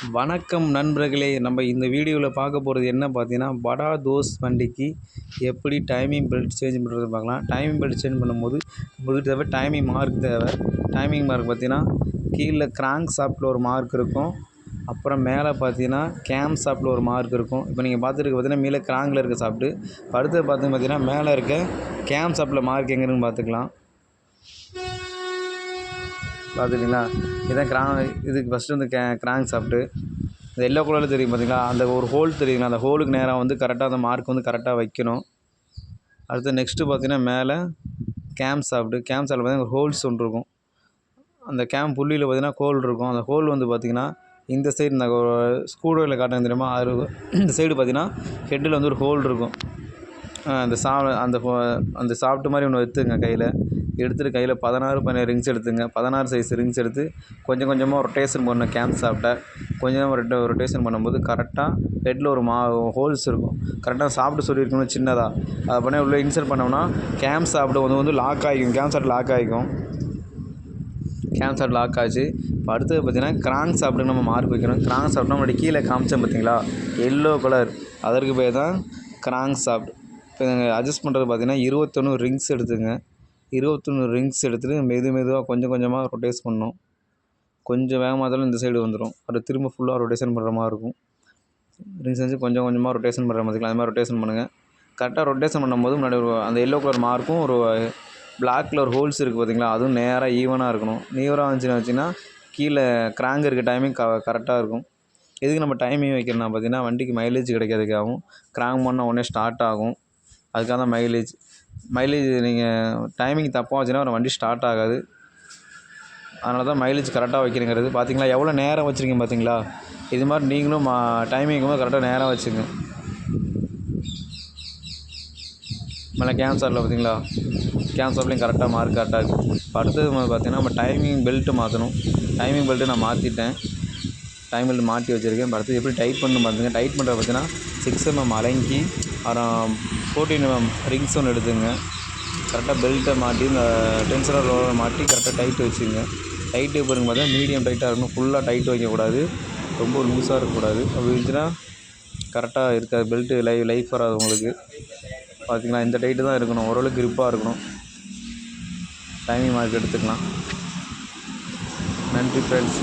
வணக்கம் நண்பர்களே. நம்ம இந்த வீடியோவில் பார்க்க போகிறது என்ன பார்த்தீங்கன்னா, படா தோஸ்த் வண்டிக்கு எப்படி டைமிங் பெல்ட் சேஞ்ச் பண்ணுறது பார்க்கலாம். டைமிங் பெல்ட் சேஞ்ச் பண்ணும்போது நம்மளுக்கு தேவை டைமிங் மார்க் தேவை. டைமிங் மார்க் பார்த்தீங்கன்னா, கீழே கிராங்க் ஷாஃப்ட்டில் ஒரு மார்க் இருக்கும். அப்புறம் மேலே பார்த்தீங்கன்னா கேம் ஷாஃப்ட்டில் ஒரு மார்க் இருக்கும். இப்போ நீங்கள் பார்த்துருக்கு பார்த்தீங்கன்னா மேலே கிராங்கில் இருக்க ஷாஃப்ட்டு. அடுத்தது பார்த்தீங்கன்னா மேலே இருக்க கேம் ஷாஃப்ட்டில் மார்க் எங்கே இருக்குன்னு பார்த்துக்கலாம். பார்த்துட்டிங்களா? இதுதான் இதுக்கு ஃபஸ்ட்டு வந்து கிராங்க் ஷாஃப்ட்டு. இந்த எல்லோ கலரில் தெரியும் பார்த்தீங்களா, அந்த ஒரு ஹோல் தெரியுங்களா, அந்த ஹோலுக்கு நேராக வந்து கரெக்டாக அந்த மார்க் வந்து கரெக்டாக வைக்கணும். அடுத்து நெக்ஸ்ட்டு பார்த்தீங்கன்னா மேலே கேம் ஷாஃப்ட்டு பார்த்தீங்கன்னா ஒரு ஹோல்ஸ் ஒன்று இருக்கும். அந்த கேம் புள்ளியில் பார்த்தீங்கன்னா ஹோல் இருக்கும். அந்த ஹோல் வந்து பார்த்திங்கன்னா இந்த சைடு இந்த ஸ்க்ரூ ட்ரைவரில் காட்டுங்க தெரியுமா, அது இந்த சைடு பார்த்தீங்கன்னா ஹெட்டில் வந்து ஒரு ஹோல் இருக்கும். அந்த அந்த ஷாஃப்ட்டு மாதிரி ஒன்று எடுத்துங்க கையில். எடுத்துகிட்டு கையில் 16 ரிங்ஸ் எடுத்துங்க. 16 சைஸ் ரிங்ஸ் எடுத்து கொஞ்சம் கொஞ்சமாக ரொட்டேஷன் பண்ணணும். கேம் ஷாஃப்ட்டை கொஞ்சம் ரொட்டேஷன் பண்ணும்போது கரெக்டாக ஹெட்டில் ஒரு ஹோல்ஸ் இருக்கும். கரெக்டாக ஷாஃப்ட்டு சொல்லியிருக்கணும் சின்னதாக. அதை பண்ணி உள்ளே இன்சர்ட் பண்ணோம்னா கேம் ஷாஃப்ட்டு வந்து லாக் ஆகிக்கும். கேம் ஷாஃப்ட் லாக் ஆகிக்கும். கேம் ஷாஃப்ட் லாக் ஆச்சு. இப்போ அடுத்தது பார்த்திங்கன்னா கிராங்க் ஷாஃப்ட்டுக்கு நம்ம மார்க் வைக்கணும். கிராங்க் ஷாஃப்ட்னா நம்மளுடைய கீழே காமிச்சோம் பார்த்தீங்களா, எல்லோ கலர், அதற்கு பேர் தான் கிராங்க் ஷாஃப்ட். இப்போ அட்ஜஸ்ட் பண்ணுறது பார்த்திங்கன்னா 21 ரிங்ஸ் எடுத்துங்க. 21 ரிங்ஸ் எடுத்துகிட்டு மெதுவாக கொஞ்சம் கொஞ்சமாக ரொட்டேட் பண்ணணும். கொஞ்சம் வேகமாக இருந்தாலும் இந்த சைடு வந்துடும். அது திரும்ப ஃபுல்லாக ரொட்டேஷன் பண்ணுற மாதிரி இருக்கும். ரிங்ஸ் வச்சு கொஞ்சம் கொஞ்சமாக ரொட்டேஷன் பண்ணுற மாதிரி அது மாதிரி ரொட்டேஷன் பண்ணுங்கள். கரெக்டாக ரொட்டேஷன் பண்ணும்போது முன்னாடி அந்த எல்லோ கலர் மார்க்கும் ஒரு பிளாக் கலர் ஹோல்ஸ் இருக்குது பார்த்தீங்களா, அதுவும் நேராக ஈவனாக இருக்கணும். ஈவனாக இருந்துச்சுன்னு வச்சிங்கன்னா கீழே கிராங்க் இருக்க டைமிங் கரெக்டாக இருக்கும். எதுக்கு நம்ம டைமிங் வைக்கணும்னா பார்த்தீங்கன்னா, வண்டிக்கு மைலேஜ் கிடைக்கிறதுக்காகவும், கிராங்க் பண்ணால் உடனே ஸ்டார்ட் ஆகும். அதுக்காக தான் மைலேஜ் நீங்கள் டைமிங் தப்பாக வச்சுன்னா வண்டி ஸ்டார்ட் ஆகாது. அதனால தான் மைலேஜ் கரெக்டாக வைக்கிறேங்கிறது. பார்த்தீங்களா எவ்வளோ நேரம் வச்சுருக்கீங்க பார்த்தீங்களா. இது மாதிரி நீங்களும் டைமிங் கரெக்டாக நேரம் வச்சுங்க. மேலே கேம் ஷாஃப்ட்டில் பார்த்தீங்களா, கேம் ஷாஃப்ட்லேயும் கரெக்டாக மார்க் கரெக்டாக இருக்குது. இப்போ அடுத்தது பார்த்தீங்கன்னா நம்ம டைமிங் பெல்ட்டு மாற்றணும். டைமிங் பெல்ட்டு நான் மாற்றிட்டேன். டைம் பெல்ட் மாட்டி வச்சுருக்கேன். இப்போ அடுத்து எப்படி டைட் பண்ணணும் பார்த்துங்க. டைட் பண்ணுறது பார்த்தீங்கன்னா 6 mm அலங்கி 14 mm ரிங்ஸ் ஒன்று எடுத்துங்க. கரெக்டாக பெல்ட்டை மாட்டி இந்த டென்ஷனர் ரோலரை மாட்டி கரெக்டாக டைட்டு வச்சுங்க. டைட்டு பாருங்க பார்த்தீங்கன்னா மீடியம் டைட்டாக இருக்கணும். ஃபுல்லாக டைட் வைக்கக்கூடாது, ரொம்ப லூஸாக இருக்கக்கூடாது. அப்படி இருந்துச்சுன்னா கரெக்டாக இருக்காது, பெல்ட்டு லைஃப் வராது உங்களுக்கு. பார்த்திங்களா, இந்த டைட்டு தான் இருக்கணும், ஓரளவுக்கு கிரிப்பாக இருக்கணும். டைமிங் மார்க் எடுத்துக்கலாம். நன்றி ஃப்ரெண்ட்ஸ்.